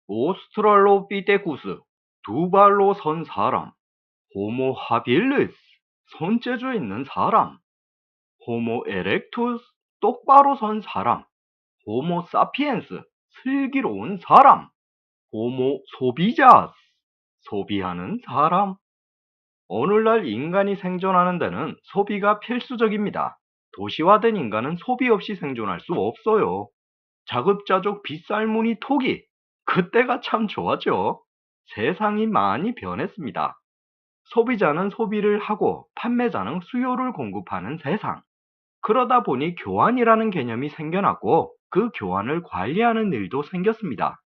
오스트랄로피테쿠스, 두 발로 선 사람, 호모 하빌리스, 손재주 있는 사람, 호모 에렉투스, 똑바로 선 사람, 호모 사피엔스, 슬기로운 사람, 호모 소비자스, 소비하는 사람. 오늘날 인간이 생존하는 데는 소비가 필수적입니다. 도시화된 인간은 소비 없이 생존할 수 없어요. 자급자족 빗살무늬 토기. 그때가 참 좋았죠. 세상이 많이 변했습니다. 소비자는 소비를 하고 판매자는 수요를 공급하는 세상. 그러다 보니 교환이라는 개념이 생겨났고 그 교환을 관리하는 일도 생겼습니다.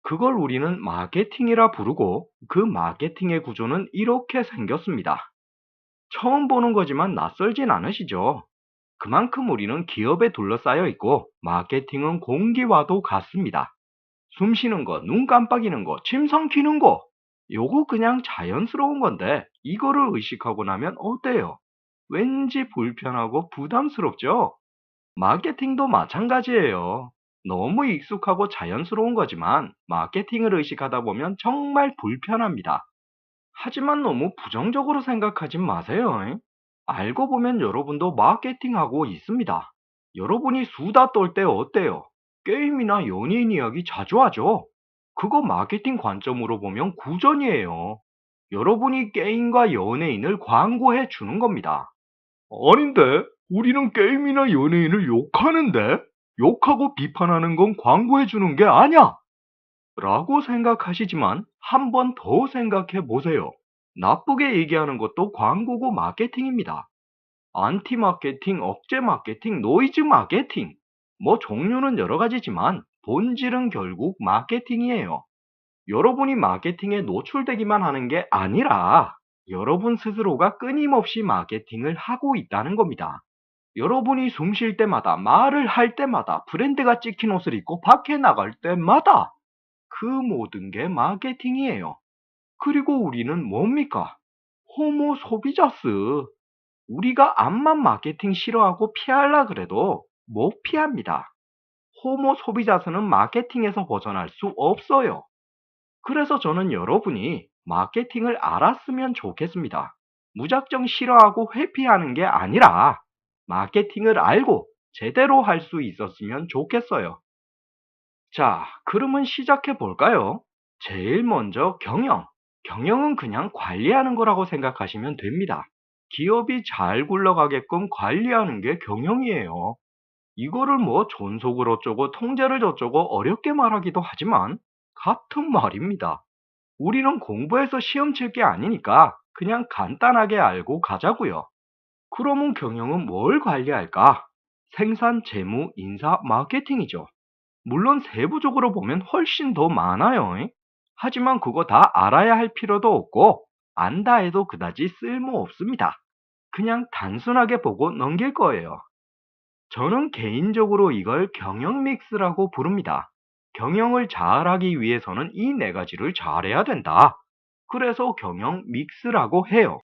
그걸 우리는 마케팅이라 부르고 그 마케팅의 구조는 이렇게 생겼습니다. 처음 보는 거지만 낯설진 않으시죠? 그만큼 우리는 기업에 둘러싸여 있고 마케팅은 공기와도 같습니다. 숨 쉬는 거, 눈 깜빡이는 거, 침 삼키는 거 요거 그냥 자연스러운 건데 이거를 의식하고 나면 어때요? 왠지 불편하고 부담스럽죠? 마케팅도 마찬가지예요. 너무 익숙하고 자연스러운 거지만 마케팅을 의식하다 보면 정말 불편합니다. 하지만 너무 부정적으로 생각하지 마세요. 알고 보면 여러분도 마케팅하고 있습니다. 여러분이 수다 떨 때 어때요? 게임이나 연예인 이야기 자주 하죠? 그거 마케팅 관점으로 보면 구전이에요. 여러분이 게임과 연예인을 광고해 주는 겁니다. 아닌데, 우리는 게임이나 연예인을 욕하는데? 욕하고 비판하는 건 광고해 주는 게 아니야! 라고 생각하시지만 한 번 더 생각해 보세요. 나쁘게 얘기하는 것도 광고고 마케팅입니다. 안티 마케팅, 억제 마케팅, 노이즈 마케팅. 뭐 종류는 여러 가지지만 본질은 결국 마케팅이에요. 여러분이 마케팅에 노출되기만 하는 게 아니라 여러분 스스로가 끊임없이 마케팅을 하고 있다는 겁니다. 여러분이 숨 쉴 때마다, 말을 할 때마다, 브랜드가 찍힌 옷을 입고 밖에 나갈 때마다 그 모든 게 마케팅이에요. 그리고 우리는 뭡니까? 호모 소비자스. 우리가 암만 마케팅 싫어하고 피하려 그래도 못 피합니다. 호모 소비자스는 마케팅에서 벗어날 수 없어요. 그래서 저는 여러분이 마케팅을 알았으면 좋겠습니다. 무작정 싫어하고 회피하는 게 아니라 마케팅을 알고 제대로 할 수 있었으면 좋겠어요. 자, 그러면 시작해 볼까요? 제일 먼저 경영. 경영은 그냥 관리하는 거라고 생각하시면 됩니다. 기업이 잘 굴러가게끔 관리하는 게 경영이에요. 이거를 뭐 존속을 어쩌고 통제를 어쩌고 어렵게 말하기도 하지만 같은 말입니다. 우리는 공부해서 시험 칠 게 아니니까 그냥 간단하게 알고 가자고요. 그러면 경영은 뭘 관리할까? 생산, 재무, 인사, 마케팅이죠. 물론 세부적으로 보면 훨씬 더 많아요. 하지만 그거 다 알아야 할 필요도 없고 안다 해도 그다지 쓸모 없습니다. 그냥 단순하게 보고 넘길 거예요. 저는 개인적으로 이걸 경영 믹스라고 부릅니다. 경영을 잘하기 위해서는 이 네 가지를 잘해야 된다. 그래서 경영 믹스라고 해요.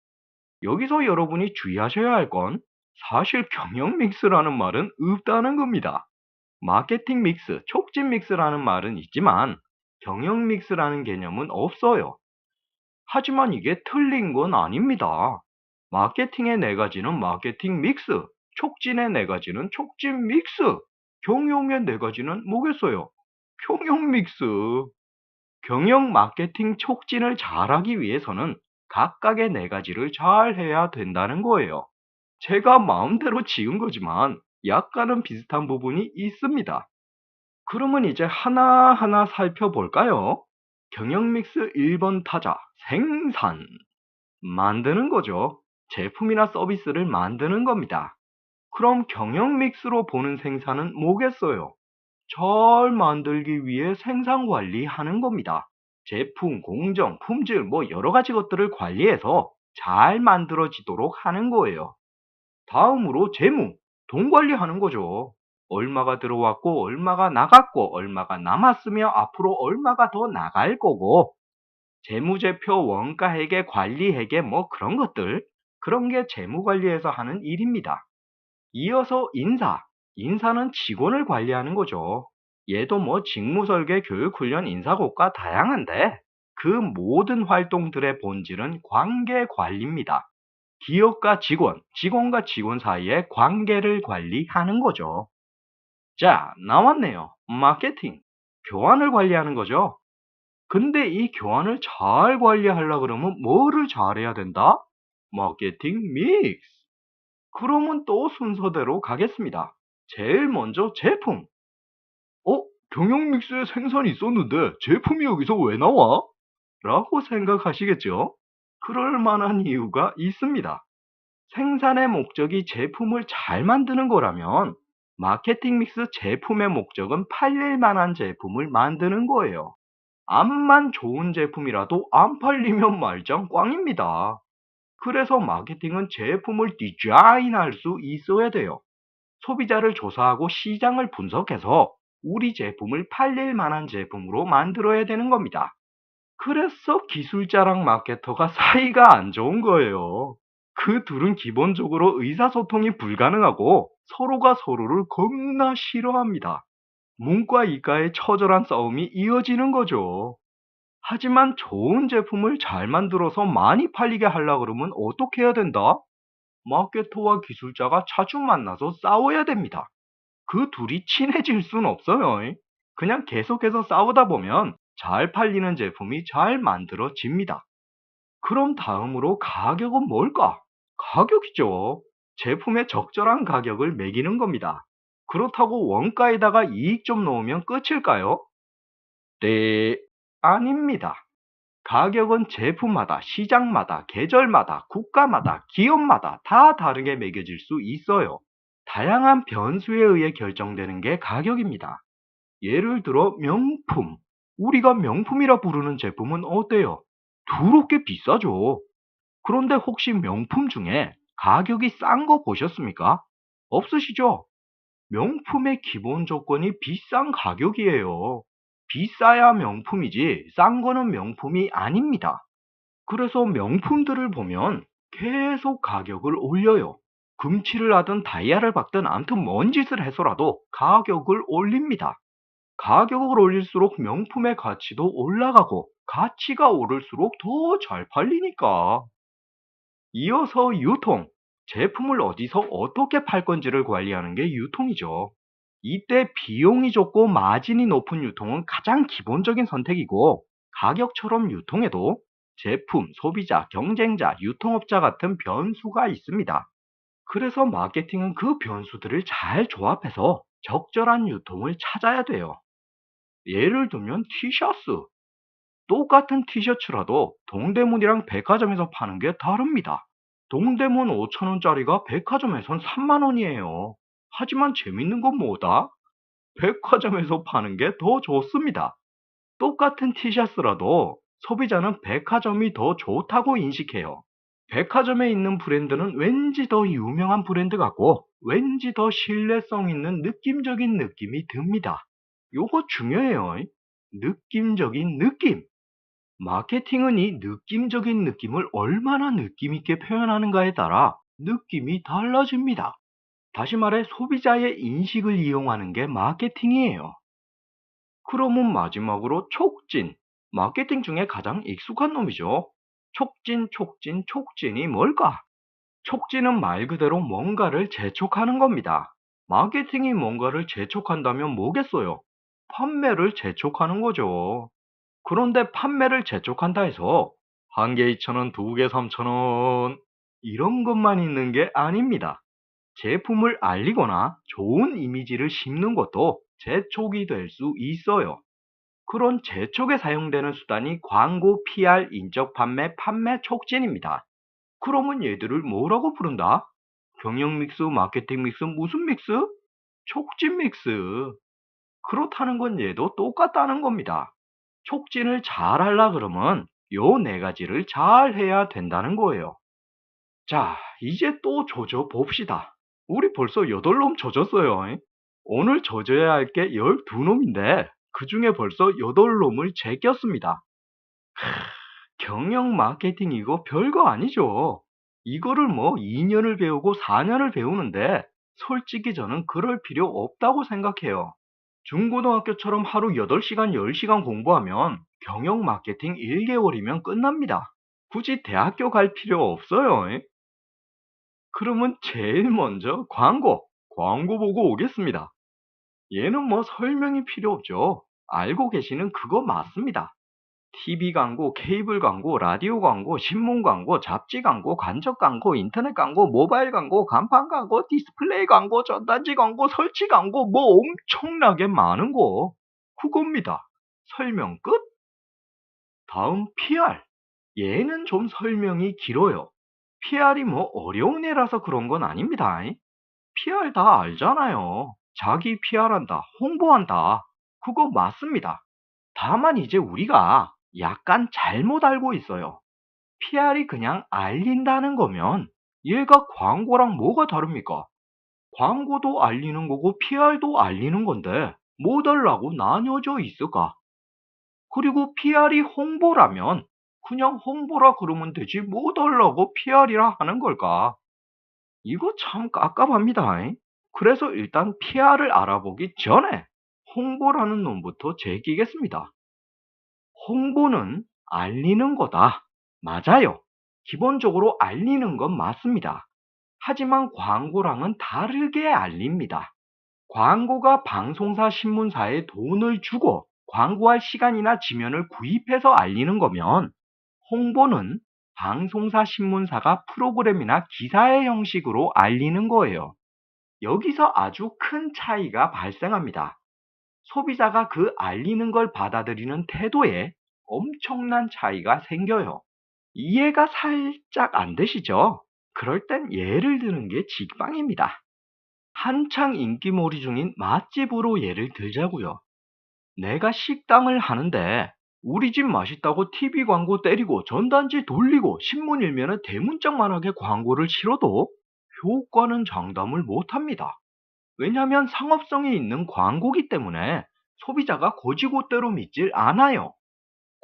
여기서 여러분이 주의하셔야 할 건 사실 경영 믹스라는 말은 없다는 겁니다. 마케팅 믹스, 촉진 믹스라는 말은 있지만 경영 믹스라는 개념은 없어요. 하지만 이게 틀린 건 아닙니다. 마케팅의 네 가지는 마케팅 믹스, 촉진의 네 가지는 촉진 믹스, 경영의 네 가지는 뭐겠어요? 경영 믹스. 경영 마케팅 촉진을 잘하기 위해서는 각각의 네 가지를 잘 해야 된다는 거예요. 제가 마음대로 지은 거지만 약간은 비슷한 부분이 있습니다. 그러면 이제 하나하나 살펴볼까요? 경영 믹스 1번 타자, 생산. 만드는 거죠. 제품이나 서비스를 만드는 겁니다. 그럼 경영 믹스로 보는 생산은 뭐겠어요? 잘 만들기 위해 생산 관리하는 겁니다. 제품, 공정, 품질 뭐 여러 가지 것들을 관리해서 잘 만들어지도록 하는 거예요. 다음으로 재무, 돈 관리하는 거죠. 얼마가 들어왔고 얼마가 나갔고 얼마가 남았으며 앞으로 얼마가 더 나갈 거고 재무제표, 원가회계, 관리회계 뭐 그런 것들 그런 게 재무관리에서 하는 일입니다. 이어서 인사, 인사는 직원을 관리하는 거죠. 얘도 뭐 직무설계, 교육훈련, 인사고과 다양한데 그 모든 활동들의 본질은 관계관리입니다. 기업과 직원, 직원과 직원 사이의 관계를 관리하는 거죠. 자, 나왔네요. 마케팅. 교환을 관리하는 거죠. 근데 이 교환을 잘 관리하려 그러면 뭐를 잘해야 된다? 마케팅 믹스. 그러면 또 순서대로 가겠습니다. 제일 먼저 제품. 경영 믹스에 생산이 있었는데 제품이 여기서 왜 나와? 라고 생각하시겠죠? 그럴 만한 이유가 있습니다. 생산의 목적이 제품을 잘 만드는 거라면 마케팅 믹스 제품의 목적은 팔릴 만한 제품을 만드는 거예요. 암만 좋은 제품이라도 안 팔리면 말짱 꽝입니다. 그래서 마케팅은 제품을 디자인할 수 있어야 돼요. 소비자를 조사하고 시장을 분석해서 우리 제품을 팔릴 만한 제품으로 만들어야 되는 겁니다. 그래서 기술자랑 마케터가 사이가 안 좋은 거예요. 그 둘은 기본적으로 의사소통이 불가능하고 서로가 서로를 겁나 싫어합니다. 문과 이과의 처절한 싸움이 이어지는 거죠. 하지만 좋은 제품을 잘 만들어서 많이 팔리게 하려고 그러면 어떻게 해야 된다? 마케터와 기술자가 자주 만나서 싸워야 됩니다. 그 둘이 친해질 순 없어요. 그냥 계속해서 싸우다 보면 잘 팔리는 제품이 잘 만들어집니다. 그럼 다음으로 가격은 뭘까? 가격이죠. 제품의 적절한 가격을 매기는 겁니다. 그렇다고 원가에다가 이익 좀 넣으면 끝일까요? 네, 아닙니다. 가격은 제품마다, 시장마다, 계절마다, 국가마다, 기업마다 다 다르게 매겨질 수 있어요. 다양한 변수에 의해 결정되는 게 가격입니다. 예를 들어 명품. 우리가 명품이라 부르는 제품은 어때요? 더럽게 비싸죠. 그런데 혹시 명품 중에 가격이 싼 거 보셨습니까? 없으시죠? 명품의 기본 조건이 비싼 가격이에요. 비싸야 명품이지 싼 거는 명품이 아닙니다. 그래서 명품들을 보면 계속 가격을 올려요. 금치를 하든 다이아를 박든 암튼 뭔 짓을 해서라도 가격을 올립니다. 가격을 올릴수록 명품의 가치도 올라가고 가치가 오를수록 더 잘 팔리니까. 이어서 유통. 제품을 어디서 어떻게 팔 건지를 관리하는 게 유통이죠. 이때 비용이 적고 마진이 높은 유통은 가장 기본적인 선택이고 가격처럼 유통에도 제품, 소비자, 경쟁자, 유통업자 같은 변수가 있습니다. 그래서 마케팅은 그 변수들을 잘 조합해서 적절한 유통을 찾아야 돼요. 예를 들면 티셔츠. 똑같은 티셔츠라도 동대문이랑 백화점에서 파는 게 다릅니다. 동대문 5,000원짜리가 백화점에선 3만 원이에요. 하지만 재밌는 건 뭐다? 백화점에서 파는 게 더 좋습니다. 똑같은 티셔츠라도 소비자는 백화점이 더 좋다고 인식해요. 백화점에 있는 브랜드는 왠지 더 유명한 브랜드 같고 왠지 더 신뢰성 있는 느낌적인 느낌이 듭니다. 요거 중요해요. 느낌적인 느낌. 마케팅은 이 느낌적인 느낌을 얼마나 느낌 있게 표현하는가에 따라 느낌이 달라집니다. 다시 말해 소비자의 인식을 이용하는 게 마케팅이에요. 그러면 마지막으로 촉진. 마케팅 중에 가장 익숙한 놈이죠. 촉진, 촉진, 촉진이 뭘까? 촉진은 말 그대로 뭔가를 재촉하는 겁니다. 마케팅이 뭔가를 재촉한다면 뭐겠어요? 판매를 재촉하는 거죠. 그런데 판매를 재촉한다 해서 한 개 2,000원, 두 개 3,000원 이런 것만 있는 게 아닙니다. 제품을 알리거나 좋은 이미지를 심는 것도 재촉이 될 수 있어요. 그런 재촉에 사용되는 수단이 광고, PR, 인적 판매, 판매 촉진입니다. 그러면 얘들을 뭐라고 부른다? 경영 믹스, 마케팅 믹스, 무슨 믹스? 촉진 믹스. 그렇다는 건 얘도 똑같다는 겁니다. 촉진을 잘 하려 그러면 요 네 가지를 잘 해야 된다는 거예요. 자, 이제 또 조져 봅시다. 우리 벌써 8놈 조졌어요. 오늘 조져야 할 게 12놈인데 그 중에 벌써 8놈을 제꼈습니다. 경영 마케팅 이거 별거 아니죠. 이거를 뭐 2년을 배우고 4년을 배우는데 솔직히 저는 그럴 필요 없다고 생각해요. 중고등학교처럼 하루 8시간, 10시간 공부하면 경영 마케팅 1개월이면 끝납니다. 굳이 대학교 갈 필요 없어요. 그러면 제일 먼저 광고 보고 오겠습니다. 얘는 뭐 설명이 필요 없죠. 알고 계시는 그거 맞습니다. TV 광고, 케이블 광고, 라디오 광고, 신문 광고, 잡지 광고, 간접 광고, 인터넷 광고, 모바일 광고, 간판 광고, 디스플레이 광고, 전단지 광고, 설치 광고, 뭐 엄청나게 많은 거. 그겁니다. 설명 끝? 다음 PR. 얘는 좀 설명이 길어요. PR이 뭐 어려운 애라서 그런 건 아닙니다. PR 다 알잖아요. 자기 PR한다, 홍보한다. 그거 맞습니다. 다만 이제 우리가 약간 잘못 알고 있어요. PR이 그냥 알린다는 거면 얘가 광고랑 뭐가 다릅니까? 광고도 알리는 거고 PR도 알리는 건데 뭐 달라고 나뉘어져 있을까? 그리고 PR이 홍보라면 그냥 홍보라 그러면 되지 뭐 달라고 PR이라 하는 걸까? 이거 참 깝깝합니다. 그래서 일단 PR을 알아보기 전에 홍보라는 놈부터 제끼겠습니다. 홍보는 알리는 거다. 맞아요. 기본적으로 알리는 건 맞습니다. 하지만 광고랑은 다르게 알립니다. 광고가 방송사, 신문사에 돈을 주고 광고할 시간이나 지면을 구입해서 알리는 거면 홍보는 방송사, 신문사가 프로그램이나 기사의 형식으로 알리는 거예요. 여기서 아주 큰 차이가 발생합니다. 소비자가 그 알리는 걸 받아들이는 태도에 엄청난 차이가 생겨요. 이해가 살짝 안 되시죠? 그럴 땐 예를 드는 게 직방입니다. 한창 인기몰이 중인 맛집으로 예를 들자고요. 내가 식당을 하는데 우리 집 맛있다고 TV 광고 때리고 전단지 돌리고 신문 일면에 대문짝만하게 광고를 실어도 효과는 장담을 못합니다. 왜냐하면 상업성이 있는 광고기 때문에 소비자가 고지고대로 믿질 않아요.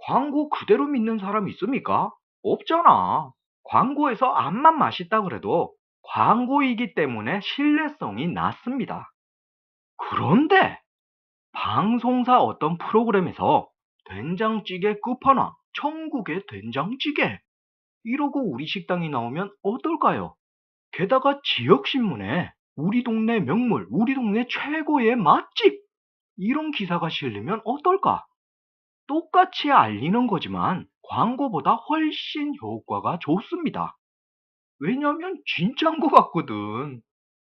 광고 그대로 믿는 사람 있습니까? 없잖아. 광고에서 앞만 맛있다 그래도 광고이기 때문에 신뢰성이 낮습니다. 그런데 방송사 어떤 프로그램에서 된장찌개 끝판왕, 천국의 된장찌개 이러고 우리 식당이 나오면 어떨까요? 게다가 지역신문에 우리 동네 명물, 우리 동네 최고의 맛집 이런 기사가 실리면 어떨까? 똑같이 알리는 거지만 광고보다 훨씬 효과가 좋습니다. 왜냐면 진짜인 것 같거든.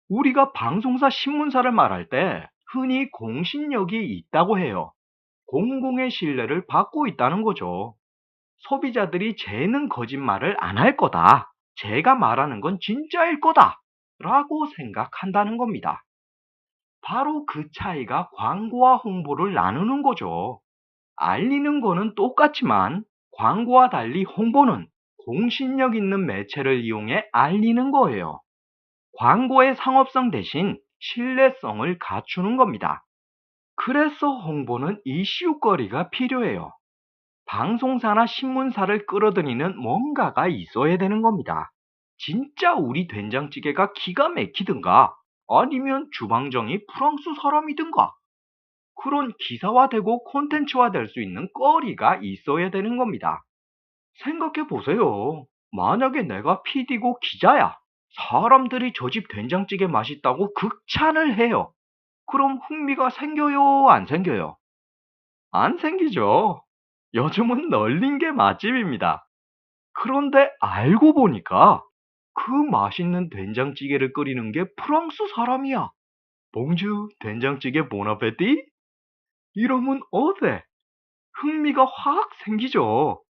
우리가 방송사, 신문사를 말할 때 흔히 공신력이 있다고 해요. 공공의 신뢰를 받고 있다는 거죠. 소비자들이 쟤는 거짓말을 안 할 거다. 제가 말하는 건 진짜일 거다. 라고 생각한다는 겁니다. 바로 그 차이가 광고와 홍보를 나누는 거죠. 알리는 거는 똑같지만 광고와 달리 홍보는 공신력 있는 매체를 이용해 알리는 거예요. 광고의 상업성 대신 신뢰성을 갖추는 겁니다. 그래서 홍보는 이슈거리가 필요해요. 방송사나 신문사를 끌어들이는 뭔가가 있어야 되는 겁니다. 진짜 우리 된장찌개가 기가 막히든가 아니면 주방장이 프랑스 사람이든가 그런 기사화되고 콘텐츠화 될 수 있는 거리가 있어야 되는 겁니다. 생각해 보세요. 만약에 내가 PD고 기자야. 사람들이 저 집 된장찌개 맛있다고 극찬을 해요. 그럼 흥미가 생겨요? 안 생겨요? 안 생기죠. 요즘은 널린 게 맛집입니다. 그런데 알고 보니까 그 맛있는 된장찌개를 끓이는 게 프랑스 사람이야. 봉주 된장찌개 보나페티? 이러면 어때? 흥미가 확 생기죠.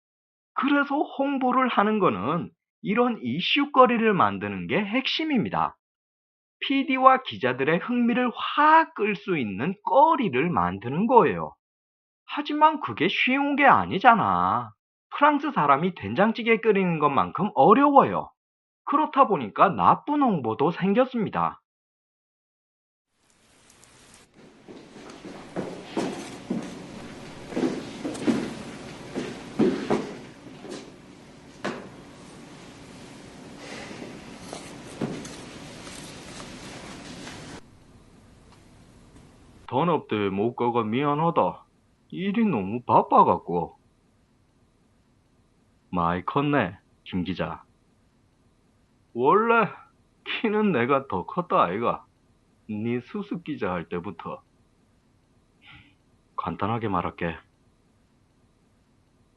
그래서 홍보를 하는 거는 이런 이슈거리를 만드는 게 핵심입니다. PD와 기자들의 흥미를 확 끌 수 있는 거리를 만드는 거예요. 하지만 그게 쉬운 게 아니잖아. 프랑스 사람이 된장찌개 끓이는 것만큼 어려워요. 그렇다 보니까 나쁜 홍보도 생겼습니다. 더 전업대 못 가가 미안하다. 일이 너무 바빠갖고. 많이 컸네, 김 기자. 원래 키는 내가 더 컸다 아이가. 네 수습 기자 할 때부터. 간단하게 말할게.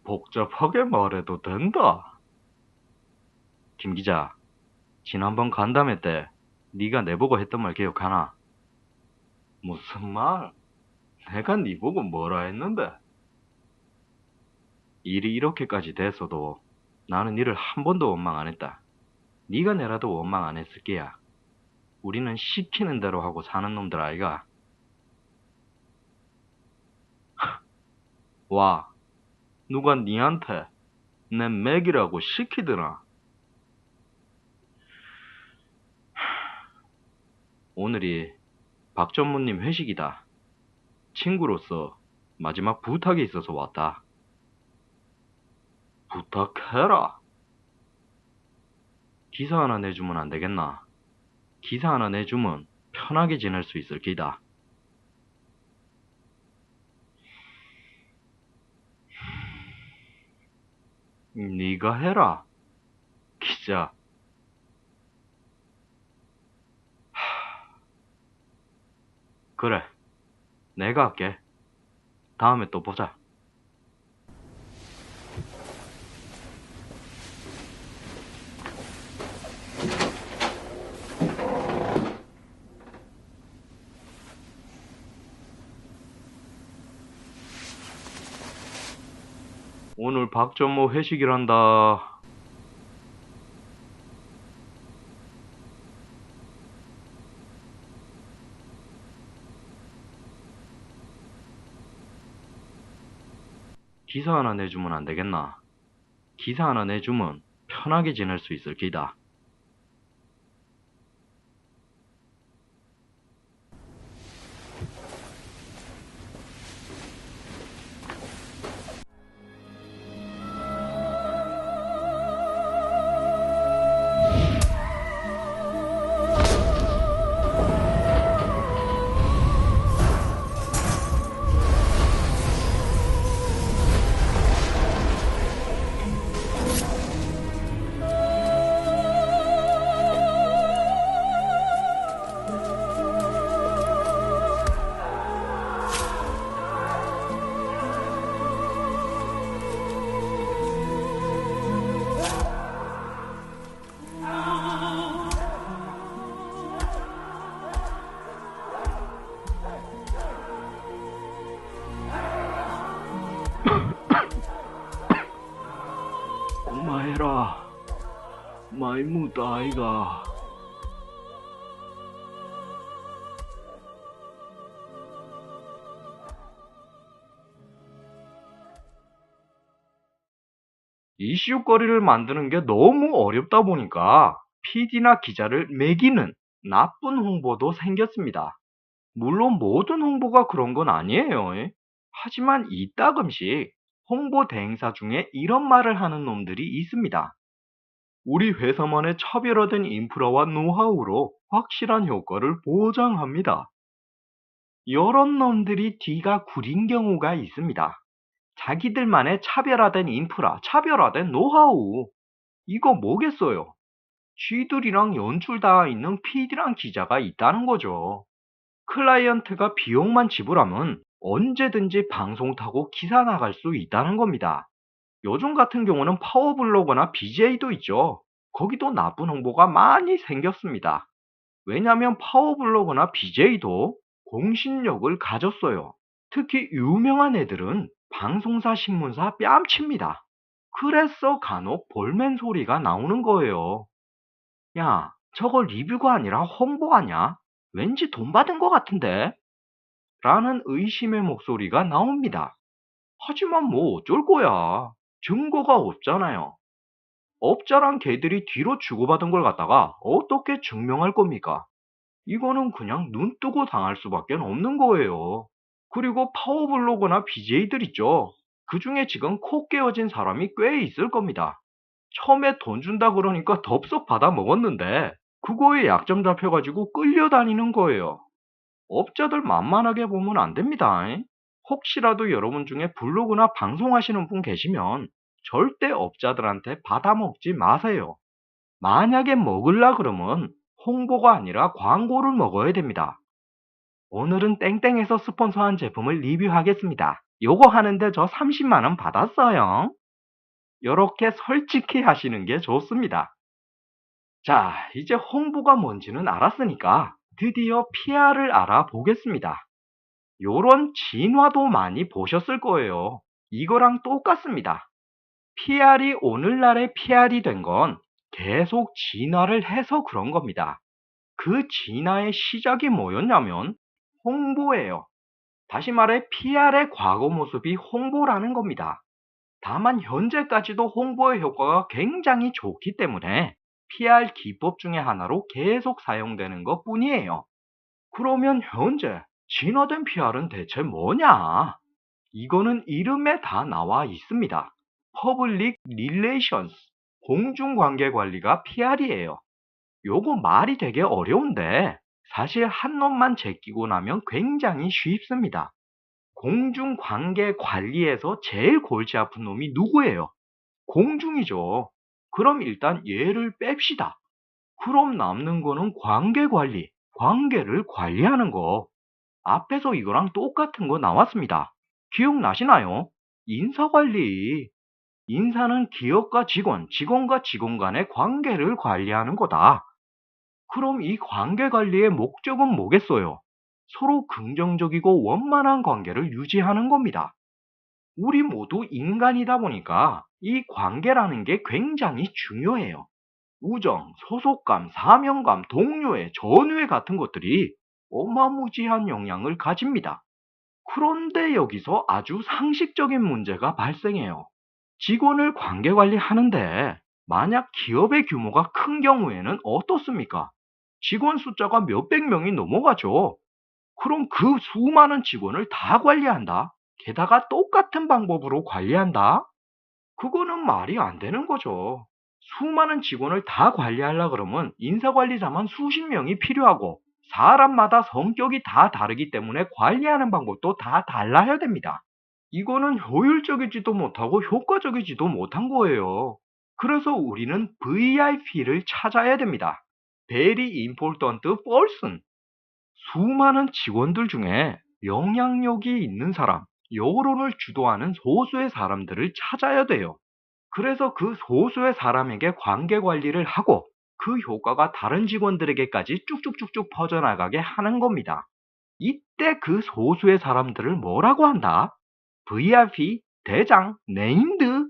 복잡하게 말해도 된다. 김 기자, 지난번 간담회 때 네가 내보고 했던 말 기억하나? 무슨 말? 내가 네 보고 뭐라 했는데? 일이 이렇게까지 됐어도 나는 일을 한 번도 원망 안 했다. 네가 내라도 원망 안 했을 게야. 우리는 시키는 대로 하고 사는 놈들 아이가. 와, 누가 니한테 내 맥이라고 시키더라. 오늘이 박 전무님 회식이다. 친구로서 마지막 부탁이 있어서 왔다. 부탁해라. 기사 하나 내주면 안 되겠나? 기사 하나 내주면 편하게 지낼 수 있을 기다. 네가 해라, 기자. 그래, 내가 할게. 다음에 또 보자. 오늘 박전모 회식이란다. 기사 하나 내주면 안 되겠나? 기사 하나 내주면 편하게 지낼 수 있을 기다. 고마해라. 많이 묻다 아이가. 이슈거리를 만드는 게 너무 어렵다 보니까 PD나 기자를 매기는 나쁜 홍보도 생겼습니다. 물론 모든 홍보가 그런 건 아니에요. 하지만 이따금씩 홍보 대행사 중에 이런 말을 하는 놈들이 있습니다. 우리 회사만의 차별화된 인프라와 노하우로 확실한 효과를 보장합니다. 이런 놈들이 뒤가 구린 경우가 있습니다. 자기들만의 차별화된 인프라, 차별화된 노하우. 이거 뭐겠어요? 쥐들이랑 연출 다 있는 PD랑 기자가 있다는 거죠. 클라이언트가 비용만 지불하면 언제든지 방송 타고 기사 나갈 수 있다는 겁니다. 요즘 같은 경우는 파워블로거나 BJ도 있죠. 거기도 나쁜 홍보가 많이 생겼습니다. 왜냐하면 파워블로거나 BJ도 공신력을 가졌어요. 특히 유명한 애들은 방송사 신문사 뺨칩니다. 그래서 간혹 볼멘 소리가 나오는 거예요. 야, 저거 리뷰가 아니라 홍보 아냐? 왠지 돈 받은 것 같은데? 라는 의심의 목소리가 나옵니다. 하지만 뭐 어쩔 거야. 증거가 없잖아요. 업자랑 걔들이 뒤로 주고받은 걸 갖다가 어떻게 증명할 겁니까? 이거는 그냥 눈 뜨고 당할 수밖에 없는 거예요. 그리고 파워블로거나 BJ들 있죠. 그 중에 지금 코 깨어진 사람이 꽤 있을 겁니다. 처음에 돈 준다 그러니까 덥석 받아 먹었는데 그거에 약점 잡혀가지고 끌려다니는 거예요. 업자들 만만하게 보면 안 됩니다. 혹시라도 여러분 중에 블로그나 방송하시는 분 계시면 절대 업자들한테 받아먹지 마세요. 만약에 먹으려 그러면 홍보가 아니라 광고를 먹어야 됩니다. 오늘은 땡땡에서 스폰서한 제품을 리뷰하겠습니다. 요거 하는데 저 30만 원 받았어요. 요렇게 솔직히 하시는 게 좋습니다. 자, 이제 홍보가 뭔지는 알았으니까 드디어 PR을 알아보겠습니다. 요런 진화도 많이 보셨을 거예요. 이거랑 똑같습니다. PR이 오늘날의 PR이 된 건 계속 진화를 해서 그런 겁니다. 그 진화의 시작이 뭐였냐면 홍보예요. 다시 말해 PR의 과거 모습이 홍보라는 겁니다. 다만 현재까지도 홍보의 효과가 굉장히 좋기 때문에 PR 기법 중에 하나로 계속 사용되는 것 뿐이에요. 그러면 현재 진화된 PR은 대체 뭐냐? 이거는 이름에 다 나와 있습니다. Public Relations, 공중관계관리가 PR이에요. 요거 말이 되게 어려운데 사실 한 놈만 제끼고 나면 굉장히 쉽습니다. 공중관계관리에서 제일 골치 아픈 놈이 누구예요? 공중이죠. 그럼 일단 얘를 뺍시다. 그럼 남는 거는 관계관리, 관계를 관리하는 거. 앞에서 이거랑 똑같은 거 나왔습니다. 기억나시나요? 인사관리. 인사는 기업과 직원, 직원과 직원 간의 관계를 관리하는 거다. 그럼 이 관계 관리의 목적은 뭐겠어요? 서로 긍정적이고 원만한 관계를 유지하는 겁니다. 우리 모두 인간이다 보니까 이 관계라는 게 굉장히 중요해요. 우정, 소속감, 사명감, 동료애, 전우애 같은 것들이 어마무지한 영향을 가집니다. 그런데 여기서 아주 상식적인 문제가 발생해요. 직원을 관계 관리하는데 만약 기업의 규모가 큰 경우에는 어떻습니까? 직원 숫자가 몇백 명이 넘어가죠. 그럼 그 수많은 직원을 다 관리한다? 게다가 똑같은 방법으로 관리한다? 그거는 말이 안 되는 거죠. 수많은 직원을 다 관리하려 그러면 인사관리자만 수십 명이 필요하고 사람마다 성격이 다 다르기 때문에 관리하는 방법도 다 달라야 됩니다. 이거는 효율적이지도 못하고 효과적이지도 못한 거예요. 그래서 우리는 VIP를 찾아야 됩니다. Very important person. 수많은 직원들 중에 영향력이 있는 사람, 여론을 주도하는 소수의 사람들을 찾아야 돼요. 그래서 그 소수의 사람에게 관계 관리를 하고 그 효과가 다른 직원들에게까지 쭉쭉쭉쭉 퍼져나가게 하는 겁니다. 이때 그 소수의 사람들을 뭐라고 한다? VIP, 대장, 네임드,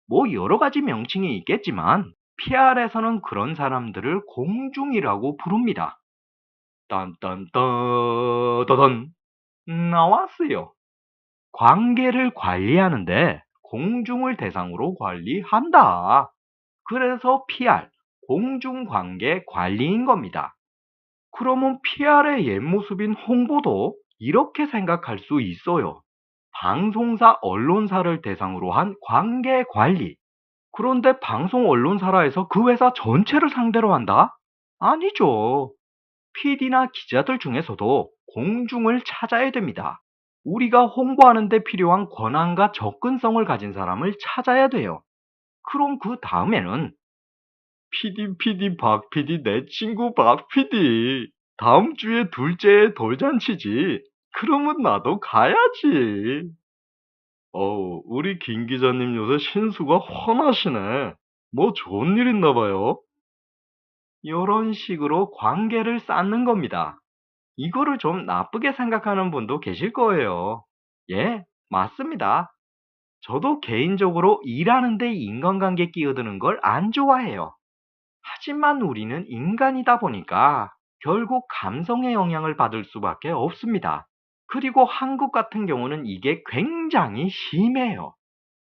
뭐 여러 가지 명칭이 있겠지만 PR에서는 그런 사람들을 공중이라고 부릅니다. 딴딴따다단 나왔어요. 관계를 관리하는데 공중을 대상으로 관리한다. 그래서 PR, 공중관계 관리인 겁니다. 그러면 PR의 옛 모습인 홍보도 이렇게 생각할 수 있어요. 방송사, 언론사를 대상으로 한 관계 관리. 그런데 방송, 언론사라 해서 그 회사 전체를 상대로 한다? 아니죠. PD나 기자들 중에서도 공중을 찾아야 됩니다. 우리가 홍보하는 데 필요한 권한과 접근성을 가진 사람을 찾아야 돼요. 그럼 그 다음에는 박 PD, 내 친구 박 PD. 다음 주에 둘째의 돌잔치지. 그러면 나도 가야지. 우리 김 기자님 요새 신수가 훤하시네. 뭐 좋은 일 있나 봐요. 이런 식으로 관계를 쌓는 겁니다. 이거를 좀 나쁘게 생각하는 분도 계실 거예요. 예, 맞습니다. 저도 개인적으로 일하는데 인간관계 끼어드는 걸 안 좋아해요. 하지만 우리는 인간이다 보니까 결국 감성의 영향을 받을 수밖에 없습니다. 그리고 한국 같은 경우는 이게 굉장히 심해요.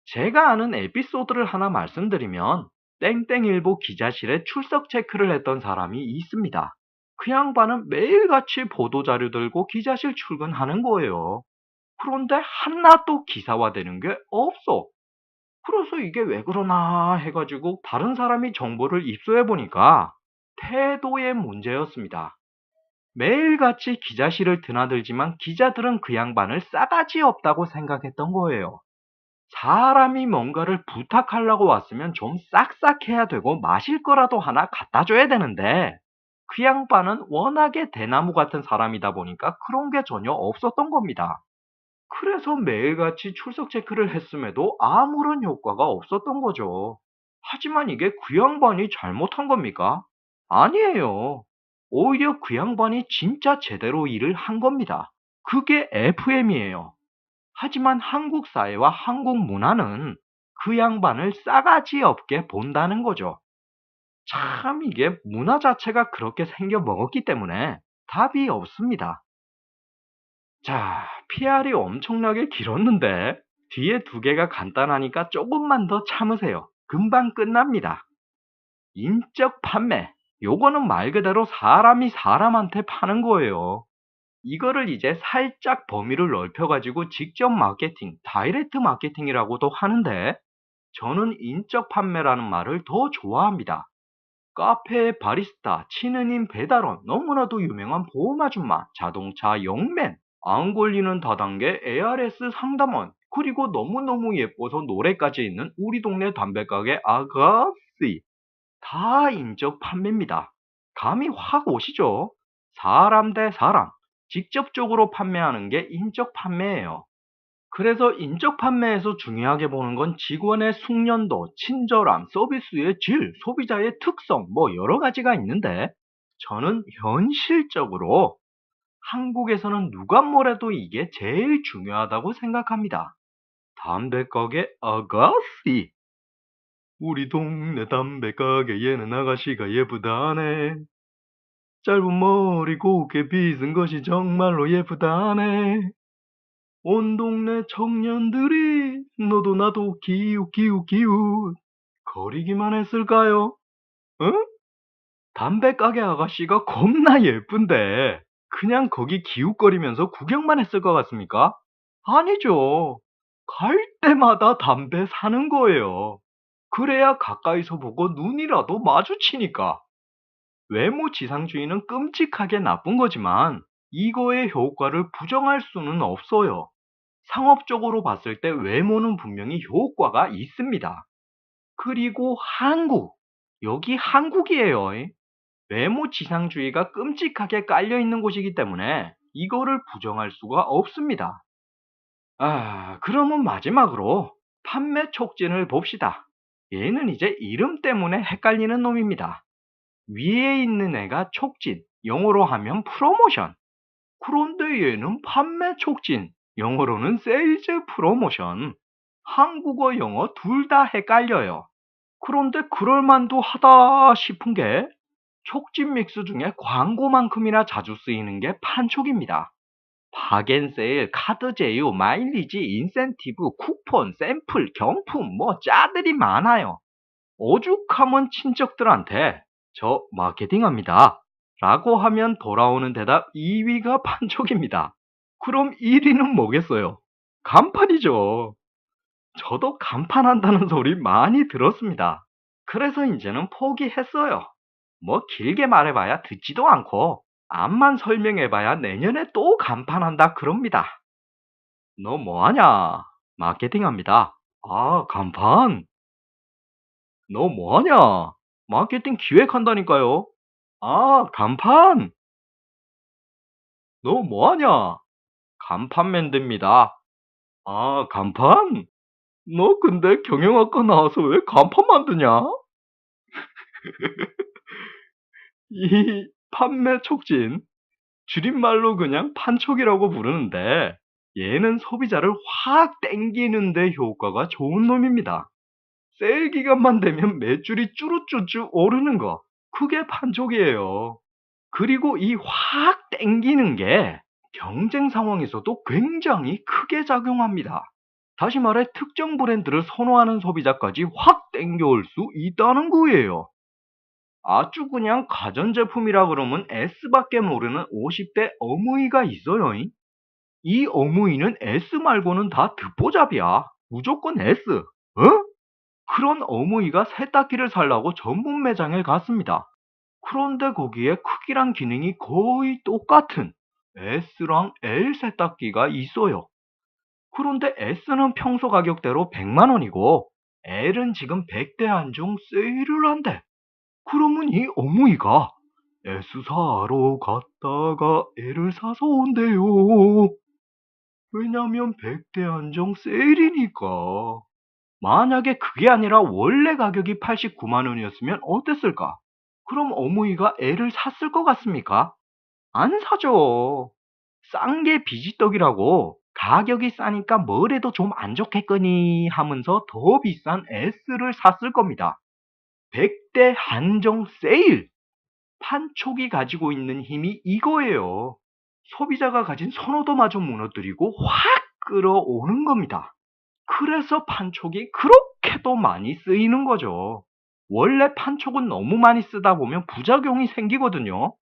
제가 아는 에피소드를 하나 말씀드리면 땡땡일보 기자실에 출석 체크를 했던 사람이 있습니다. 그 양반은 매일같이 보도자료 들고 기자실 출근하는 거예요. 그런데 하나도 기사화되는 게 없어. 그래서 이게 왜 그러나 해가지고 다른 사람이 정보를 입수해 보니까 태도의 문제였습니다. 매일같이 기자실을 드나들지만 기자들은 그 양반을 싸가지 없다고 생각했던 거예요. 사람이 뭔가를 부탁하려고 왔으면 좀 싹싹해야 되고 마실 거라도 하나 갖다 줘야 되는데 그 양반은 워낙에 대나무 같은 사람이다 보니까 그런 게 전혀 없었던 겁니다. 그래서 매일같이 출석 체크를 했음에도 아무런 효과가 없었던 거죠. 하지만 이게 그 양반이 잘못한 겁니까? 아니에요. 오히려 그 양반이 진짜 제대로 일을 한 겁니다. 그게 FM이에요. 하지만 한국 사회와 한국 문화는 그 양반을 싸가지 없게 본다는 거죠. 참 이게 문화 자체가 그렇게 생겨 먹었기 때문에 답이 없습니다. 자, PR이 엄청나게 길었는데 뒤에 두 개가 간단하니까 조금만 더 참으세요. 금방 끝납니다. 인적 판매. 요거는 말 그대로 사람이 사람한테 파는 거예요. 이거를 이제 살짝 범위를 넓혀가지고 직접 마케팅, 다이렉트 마케팅이라고도 하는데 저는 인적 판매라는 말을 더 좋아합니다. 카페 바리스타, 치느님 배달원, 너무나도 유명한 보험 아줌마, 자동차 영맨, 안 걸리는 다단계 ARS 상담원, 그리고 너무너무 예뻐서 노래까지 있는 우리 동네 담배가게 아가씨. 다 인적 판매입니다. 감이 확 오시죠? 사람 대 사람, 직접적으로 판매하는 게 인적 판매예요. 그래서 인적 판매에서 중요하게 보는 건 직원의 숙련도, 친절함, 서비스의 질, 소비자의 특성, 뭐 여러 가지가 있는데 저는 현실적으로 한국에서는 누가 뭐래도 이게 제일 중요하다고 생각합니다. 담배 가게 아가씨. 우리 동네 담배 가게에는 아가씨가 예쁘다네. 짧은 머리 곱게 빗은 것이 정말로 예쁘다네. 온 동네 청년들이 너도 나도 기웃기웃기웃 거리기만 했을까요? 응? 담배 가게 아가씨가 겁나 예쁜데 그냥 거기 기웃거리면서 구경만 했을 것 같습니까? 아니죠. 갈 때마다 담배 사는 거예요. 그래야 가까이서 보고 눈이라도 마주치니까. 외모 지상주의는 끔찍하게 나쁜 거지만 이거의 효과를 부정할 수는 없어요. 상업적으로 봤을 때 외모는 분명히 효과가 있습니다. 그리고 한국, 여기 한국이에요. 외모 지상주의가 끔찍하게 깔려 있는 곳이기 때문에 이거를 부정할 수가 없습니다. 그러면 마지막으로 판매 촉진을 봅시다. 얘는 이제 이름 때문에 헷갈리는 놈입니다. 위에 있는 애가 촉진, 영어로 하면 프로모션. 그런데 얘는 판매 촉진, 영어로는 세일즈 프로모션. 한국어, 영어 둘 다 헷갈려요. 그런데 그럴만도 하다 싶은 게 촉진 믹스 중에 광고만큼이나 자주 쓰이는 게 판촉입니다. 박앤세일, 카드 제휴, 마일리지, 인센티브, 쿠폰, 샘플, 경품 뭐 짜들이 많아요. 오죽하면 친척들한테 저 마케팅합니다 라고 하면 돌아오는 대답 2위가 판촉입니다. 그럼 1위는 뭐겠어요? 간판이죠. 저도 간판한다는 소리 많이 들었습니다. 그래서 이제는 포기했어요. 뭐 길게 말해봐야 듣지도 않고 암만 설명해봐야 내년에 또 간판한다 그럽니다. 너 뭐하냐? 마케팅합니다. 간판? 너 뭐하냐? 마케팅 기획한다니까요. 간판? 너 뭐하냐? 간판 만듭니다. 간판? 너 근데 경영학과 나와서 왜 간판 만드냐? 이 판매 촉진, 줄임말로 그냥 판촉이라고 부르는데 얘는 소비자를 확 땡기는데 효과가 좋은 놈입니다. 세일 기간만 되면 매출이 쭈루쭈쭈 오르는 거, 그게 판촉이에요. 그리고 이 확 땡기는 게 경쟁 상황에서도 굉장히 크게 작용합니다. 다시 말해 특정 브랜드를 선호하는 소비자까지 확 땡겨올 수 있다는 거예요. 아주 그냥 가전제품이라 그러면 S밖에 모르는 50대 어무이가 있어요. 이 어무이는 S 말고는 다 듣보잡이야. 무조건 S. 어? 그런 어무이가 세탁기를 살라고 전문 매장에 갔습니다. 그런데 거기에 크기랑 기능이 거의 똑같은 S랑 L 세탁기가 있어요. 그런데 S는 평소 가격대로 100만 원이고 L은 지금 100대 한정 세일을 한대. 그러면 이 어머니가 S 사러 갔다가 L을 사서 온대요. 왜냐면 100대 한정 세일이니까. 만약에 그게 아니라 원래 가격이 89만 원이었으면 어땠을까? 그럼 어머니가 L을 샀을 것 같습니까? 안 사죠. 싼 게 비지떡이라고 가격이 싸니까 뭐래도 좀 안 좋겠거니 하면서 더 비싼 S를 샀을 겁니다. 100대 한정 세일! 판촉이 가지고 있는 힘이 이거예요. 소비자가 가진 선호도마저 무너뜨리고 확 끌어오는 겁니다. 그래서 판촉이 그렇게도 많이 쓰이는 거죠. 원래 판촉은 너무 많이 쓰다 보면 부작용이 생기거든요.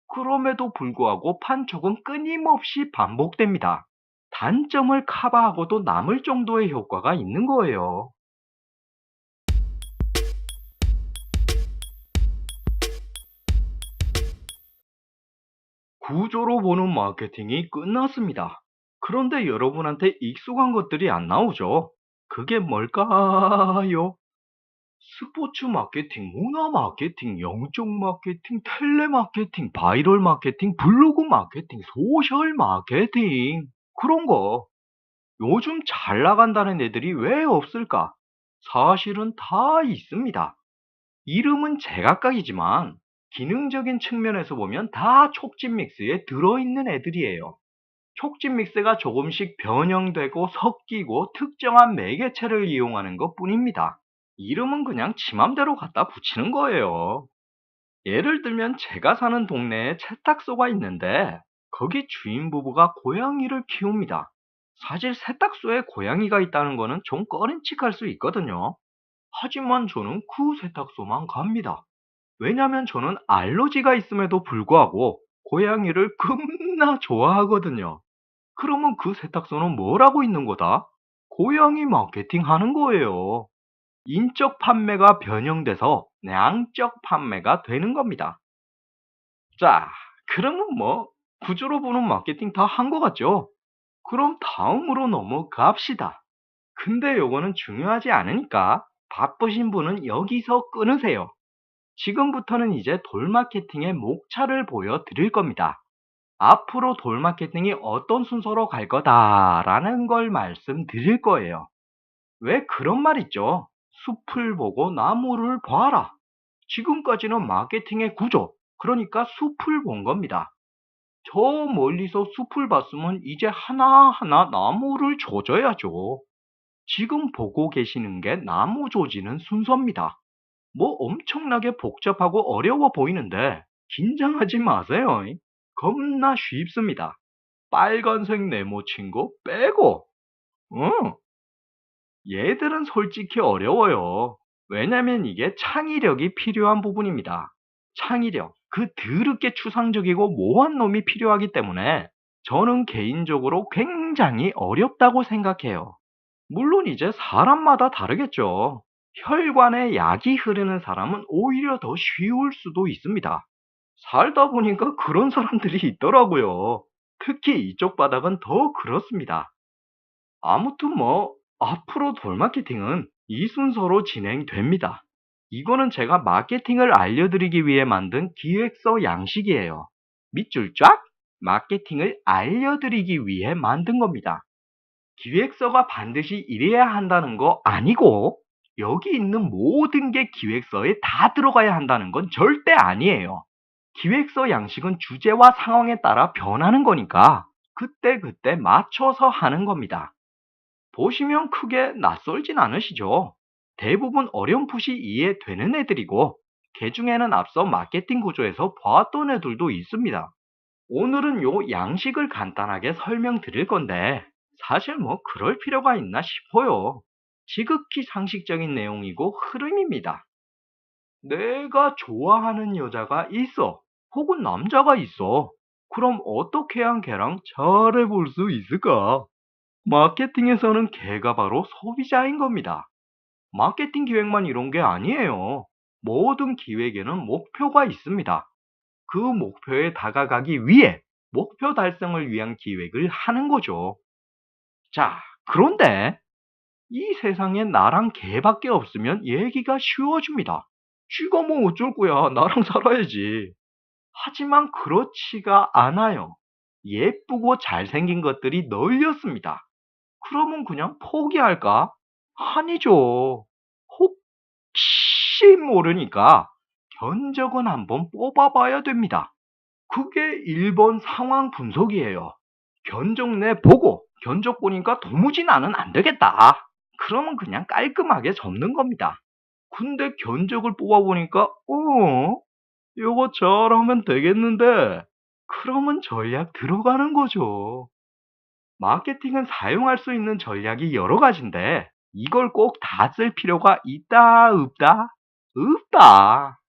그럼에도 불구하고 판촉은 끊임없이 반복됩니다. 단점을 커버하고도 남을 정도의 효과가 있는 거예요. 구조로 보는 마케팅이 끝났습니다. 그런데 여러분한테 익숙한 것들이 안 나오죠? 그게 뭘까요? 스포츠 마케팅, 문화 마케팅, 영적 마케팅, 텔레 마케팅, 바이럴 마케팅, 블로그 마케팅, 소셜 마케팅. 그런 거. 요즘 잘 나간다는 애들이 왜 없을까? 사실은 다 있습니다. 이름은 제각각이지만 기능적인 측면에서 보면 다 촉진 믹스에 들어있는 애들이에요. 촉진 믹스가 조금씩 변형되고 섞이고 특정한 매개체를 이용하는 것 뿐입니다. 이름은 그냥 지 맘대로 갖다 붙이는 거예요. 예를 들면 제가 사는 동네에 세탁소가 있는데 거기 주인 부부가 고양이를 키웁니다. 사실 세탁소에 고양이가 있다는 거는 좀 꺼림칙할 수 있거든요. 하지만 저는 그 세탁소만 갑니다. 왜냐면 저는 알러지가 있음에도 불구하고 고양이를 겁나 좋아하거든요. 그러면 그 세탁소는 뭘 하고 있는 거다? 고양이 마케팅 하는 거예요. 인적 판매가 변형돼서 양적 판매가 되는 겁니다. 자, 그러면 뭐 구조로 보는 마케팅 다 한 것 같죠? 그럼 다음으로 넘어갑시다. 근데 요거는 중요하지 않으니까 바쁘신 분은 여기서 끊으세요. 지금부터는 이제 돌 마케팅의 목차를 보여드릴 겁니다. 앞으로 돌 마케팅이 어떤 순서로 갈 거다라는 걸 말씀드릴 거예요. 왜 그런 말 있죠? 숲을 보고 나무를 봐라. 지금까지는 마케팅의 구조, 그러니까 숲을 본 겁니다. 저 멀리서 숲을 봤으면 이제 하나하나 나무를 조져야죠. 지금 보고 계시는 게 나무 조지는 순서입니다. 뭐 엄청나게 복잡하고 어려워 보이는데 긴장하지 마세요. 겁나 쉽습니다. 빨간색 네모 친구 빼고. 응. 얘들은 솔직히 어려워요. 왜냐면 이게 창의력이 필요한 부분입니다. 창의력. 그 드럽게 추상적이고 모호한 놈이 필요하기 때문에 저는 개인적으로 굉장히 어렵다고 생각해요. 물론 이제 사람마다 다르겠죠. 혈관에 약이 흐르는 사람은 오히려 더 쉬울 수도 있습니다. 살다 보니까 그런 사람들이 있더라고요. 특히 이쪽 바닥은 더 그렇습니다. 아무튼 뭐 앞으로 돌 마케팅은 이 순서로 진행됩니다. 이거는 제가 마케팅을 알려드리기 위해 만든 기획서 양식이에요. 밑줄 쫙! 마케팅을 알려드리기 위해 만든 겁니다. 기획서가 반드시 이래야 한다는 거 아니고 여기 있는 모든 게 기획서에 다 들어가야 한다는 건 절대 아니에요. 기획서 양식은 주제와 상황에 따라 변하는 거니까 그때그때 맞춰서 하는 겁니다. 보시면 크게 낯설진 않으시죠? 대부분 어렴풋이 이해되는 애들이고 그 중에는 앞서 마케팅 구조에서 봤던 애들도 있습니다. 오늘은 요 양식을 간단하게 설명드릴 건데 사실 뭐 그럴 필요가 있나 싶어요. 지극히 상식적인 내용이고 흐름입니다. 내가 좋아하는 여자가 있어. 혹은 남자가 있어. 그럼 어떻게 한 걔랑 잘해볼 수 있을까? 마케팅에서는 걔가 바로 소비자인 겁니다. 마케팅 기획만 이런 게 아니에요. 모든 기획에는 목표가 있습니다. 그 목표에 다가가기 위해 목표 달성을 위한 기획을 하는 거죠. 자, 그런데 이 세상에 나랑 걔밖에 없으면 얘기가 쉬워집니다. 쥐가 뭐 어쩔 거야. 나랑 살아야지. 하지만 그렇지가 않아요. 예쁘고 잘생긴 것들이 널렸습니다. 그러면 그냥 포기할까? 아니죠. 혹시 모르니까 견적은 한번 뽑아봐야 됩니다. 그게 1번 상황 분석이에요. 견적 내 보고 견적 보니까 도무지 나는 안 되겠다. 그러면 그냥 깔끔하게 접는 겁니다. 근데 견적을 뽑아보니까 이거 잘하면 되겠는데 그러면 전략 들어가는 거죠. 마케팅은 사용할 수 있는 전략이 여러 가지인데 이걸 꼭 다 쓸 필요가 있다, 없다? 없다.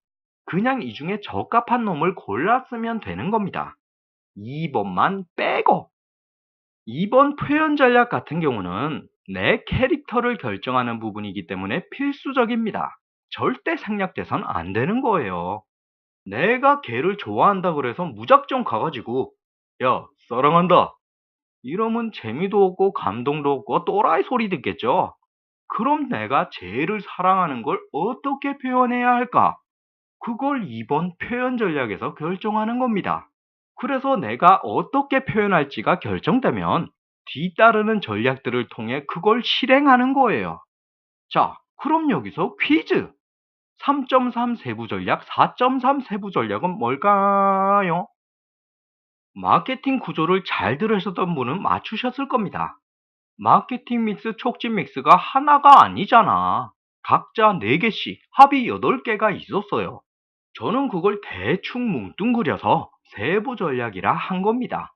그냥 이 중에 적합한 놈을 골라 쓰면 되는 겁니다. 2번만 빼고. 2번 표현 전략 같은 경우는 내 캐릭터를 결정하는 부분이기 때문에 필수적입니다. 절대 생략돼선 안 되는 거예요. 내가 걔를 좋아한다 그래서 무작정 가가지고 야, 사랑한다. 이러면 재미도 없고 감동도 없고 또라이 소리 듣겠죠? 그럼 내가 쟤를 사랑하는 걸 어떻게 표현해야 할까? 그걸 2번 표현 전략에서 결정하는 겁니다. 그래서 내가 어떻게 표현할지가 결정되면 뒤따르는 전략들을 통해 그걸 실행하는 거예요. 자, 그럼 여기서 퀴즈! 3.3 세부 전략, 4.3 세부 전략은 뭘까요? 마케팅 구조를 잘 들으셨던 분은 맞추셨을 겁니다. 마케팅 믹스, 촉진 믹스가 하나가 아니잖아. 각자 4개씩, 합이 8개가 있었어요. 저는 그걸 대충 뭉뚱그려서 세부 전략이라 한 겁니다.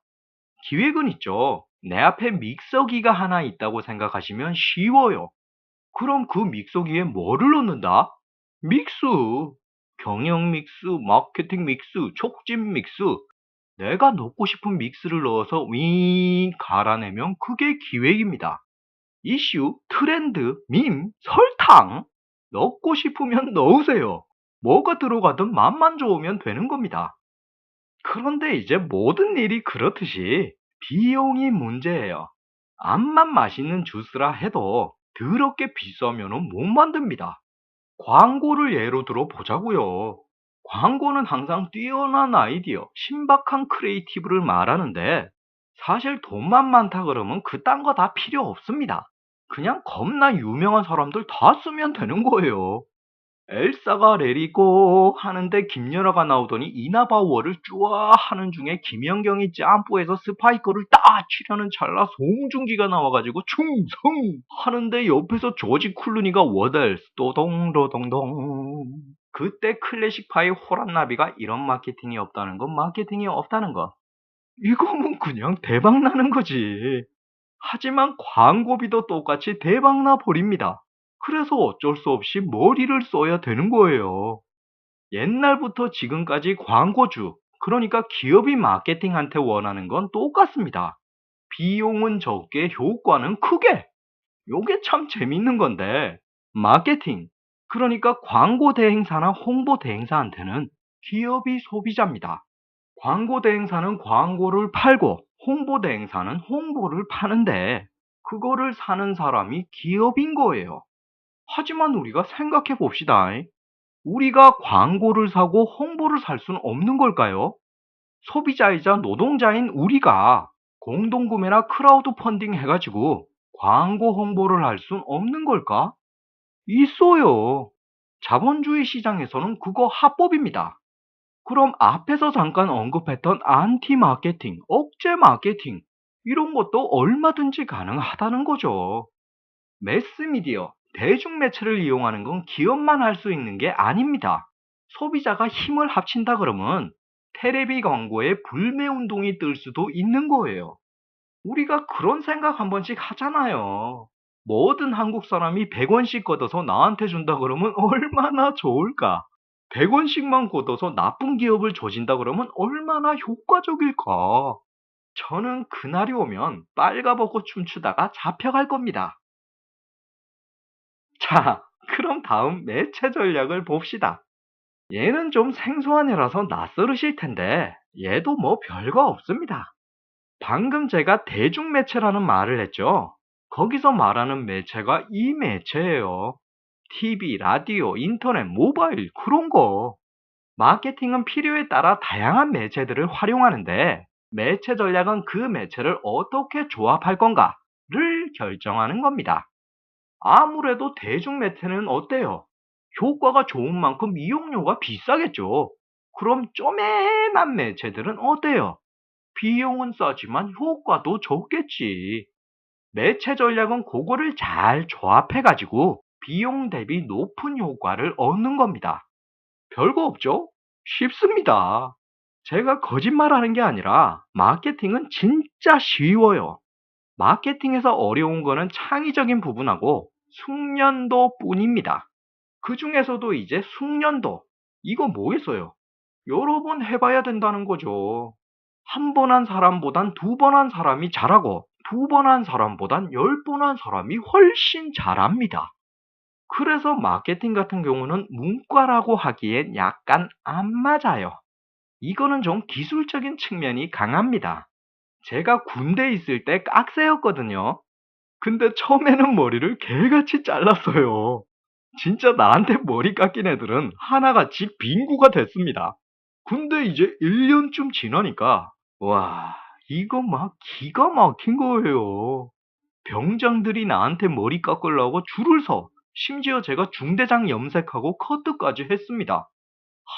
기획은 있죠. 내 앞에 믹서기가 하나 있다고 생각하시면 쉬워요. 그럼 그 믹서기에 뭐를 넣는다? 믹스. 경영 믹스, 마케팅 믹스, 촉진 믹스. 내가 넣고 싶은 믹스를 넣어서 윙 갈아내면 그게 기획입니다. 이슈, 트렌드, 밈, 설탕. 넣고 싶으면 넣으세요. 뭐가 들어가든 맛만 좋으면 되는 겁니다. 그런데 이제 모든 일이 그렇듯이 비용이 문제예요. 암만 맛있는 주스라 해도 더럽게 비싸면 못 만듭니다. 광고를 예로 들어 보자고요. 광고는 항상 뛰어난 아이디어, 신박한 크리에이티브를 말하는데 사실 돈만 많다 그러면 그딴 거 다 필요 없습니다. 그냥 겁나 유명한 사람들 다 쓰면 되는 거예요. 엘사가 레리고 하는데 김연아가 나오더니 이나바우어를 쭈아 하는 중에 김연경이 짬뽀에서 스파이커를 딱 치려는 찰나 송중기가 나와가지고 충성 하는데 옆에서 조지 쿨루니가 워델스 또동도동동. 그때 클래식파의 호란나비가 이런 마케팅이 없다는 건 마케팅이 없다는 거. 이거면 그냥 대박 나는 거지. 하지만 광고비도 똑같이 대박 나 버립니다. 그래서 어쩔 수 없이 머리를 써야 되는 거예요. 옛날부터 지금까지 광고주, 그러니까 기업이 마케팅한테 원하는 건 똑같습니다. 비용은 적게, 효과는 크게. 요게 참 재밌는 건데, 마케팅, 그러니까 광고 대행사나 홍보 대행사한테는 기업이 소비자입니다. 광고 대행사는 광고를 팔고, 홍보 대행사는 홍보를 파는데, 그거를 사는 사람이 기업인 거예요. 하지만 우리가 생각해 봅시다. 우리가 광고를 사고 홍보를 살 수는 없는 걸까요? 소비자이자 노동자인 우리가 공동구매나 크라우드 펀딩 해가지고 광고 홍보를 할 수는 없는 걸까? 있어요. 자본주의 시장에서는 그거 합법입니다. 그럼 앞에서 잠깐 언급했던 안티 마케팅, 억제 마케팅, 이런 것도 얼마든지 가능하다는 거죠. 매스미디어, 대중매체를 이용하는 건 기업만 할 수 있는 게 아닙니다. 소비자가 힘을 합친다 그러면 테레비 광고에 불매운동이 뜰 수도 있는 거예요. 우리가 그런 생각 한 번씩 하잖아요. 모든 한국 사람이 100원씩 걷어서 나한테 준다 그러면 얼마나 좋을까? 100원씩만 걷어서 나쁜 기업을 조진다 그러면 얼마나 효과적일까? 저는 그날이 오면 빨가벗고 춤추다가 잡혀갈 겁니다. 자, 그럼 다음 매체 전략을 봅시다. 얘는 좀 생소한 애라서 낯설으실 텐데 얘도 뭐 별거 없습니다. 방금 제가 대중매체라는 말을 했죠. 거기서 말하는 매체가 이 매체예요. TV, 라디오, 인터넷, 모바일 그런 거. 마케팅은 필요에 따라 다양한 매체들을 활용하는데 매체 전략은 그 매체를 어떻게 조합할 건가를 결정하는 겁니다. 아무래도 대중매체는 어때요? 효과가 좋은 만큼 이용료가 비싸겠죠. 그럼 쪼매난 매체들은 어때요? 비용은 싸지만 효과도 적겠지. 매체 전략은 그거를 잘 조합해가지고 비용 대비 높은 효과를 얻는 겁니다. 별거 없죠? 쉽습니다. 제가 거짓말하는 게 아니라 마케팅은 진짜 쉬워요. 마케팅에서 어려운 거는 창의적인 부분하고 숙련도 뿐입니다. 그 중에서도 이제 숙련도, 이거 뭐겠어요? 여러 번 해봐야 된다는 거죠. 한 번 한 사람보단 두 번 한 사람이 잘하고, 두 번 한 사람보단 10번 한 사람이 훨씬 잘합니다. 그래서 마케팅 같은 경우는 문과라고 하기엔 약간 안 맞아요. 이거는 좀 기술적인 측면이 강합니다. 제가 군대에 있을 때 깍새였거든요. 근데 처음에는 머리를 개같이 잘랐어요. 진짜 나한테 머리 깎인 애들은 하나같이 빙구가 됐습니다. 근데 이제 1년쯤 지나니까, 와, 이거 막 기가 막힌 거예요. 병장들이 나한테 머리 깎으려고 줄을 서, 심지어 제가 중대장 염색하고 커트까지 했습니다.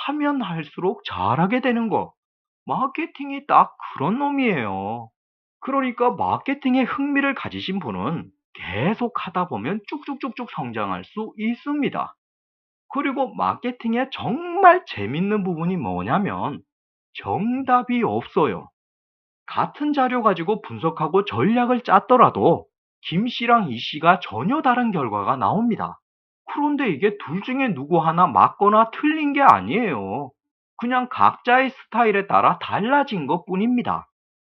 하면 할수록 잘하게 되는 거. 마케팅이 딱 그런 놈이에요. 그러니까 마케팅에 흥미를 가지신 분은 계속 하다 보면 쭉쭉쭉쭉 성장할 수 있습니다. 그리고 마케팅에 정말 재밌는 부분이 뭐냐면 정답이 없어요. 같은 자료 가지고 분석하고 전략을 짰더라도 김 씨랑 이 씨가 전혀 다른 결과가 나옵니다. 그런데 이게 둘 중에 누구 하나 맞거나 틀린 게 아니에요. 그냥 각자의 스타일에 따라 달라진 것 뿐입니다.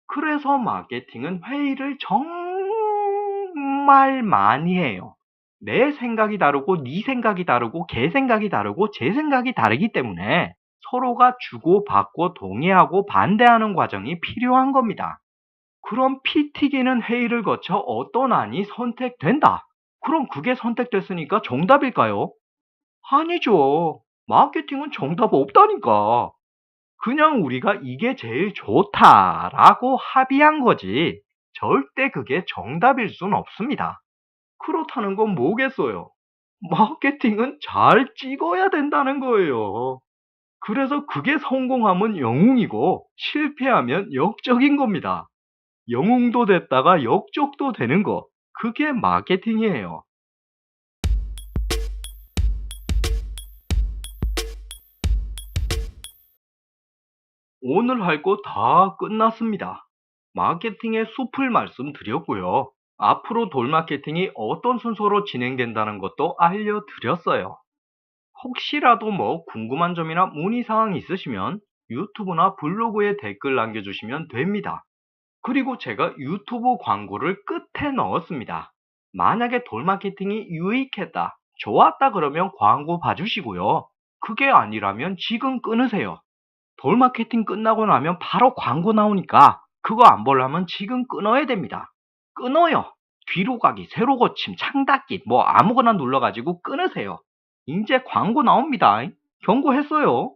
그래서 마케팅은 회의를 정말 많이 해요. 내 생각이 다르고 네 생각이 다르고 걔 생각이 다르고 제 생각이 다르기 때문에 서로가 주고받고 동의하고 반대하는 과정이 필요한 겁니다. 그럼 피 튀기는 회의를 거쳐 어떤 안이 선택된다. 그럼 그게 선택됐으니까 정답일까요? 아니죠. 마케팅은 정답 없다니까. 그냥 우리가 이게 제일 좋다라고 합의한 거지. 절대 그게 정답일 순 없습니다. 그렇다는 건 뭐겠어요? 마케팅은 잘 찍어야 된다는 거예요. 그래서 그게 성공하면 영웅이고 실패하면 역적인 겁니다. 영웅도 됐다가 역적도 되는 거. 그게 마케팅이에요. 오늘 할 거 다 끝났습니다. 마케팅의 숲을 말씀드렸고요. 앞으로 돌 마케팅이 어떤 순서로 진행된다는 것도 알려드렸어요. 혹시라도 뭐 궁금한 점이나 문의사항 있으시면 유튜브나 블로그에 댓글 남겨주시면 됩니다. 그리고 제가 유튜브 광고를 끝에 넣었습니다. 만약에 돌 마케팅이 유익했다, 좋았다 그러면 광고 봐주시고요. 그게 아니라면 지금 끊으세요. 돌 마케팅 끝나고 나면 바로 광고 나오니까 그거 안 보려면 지금 끊어야 됩니다. 끊어요. 뒤로 가기, 세로 고침, 창닫기 뭐 아무거나 눌러가지고 끊으세요. 이제 광고 나옵니다. 경고했어요.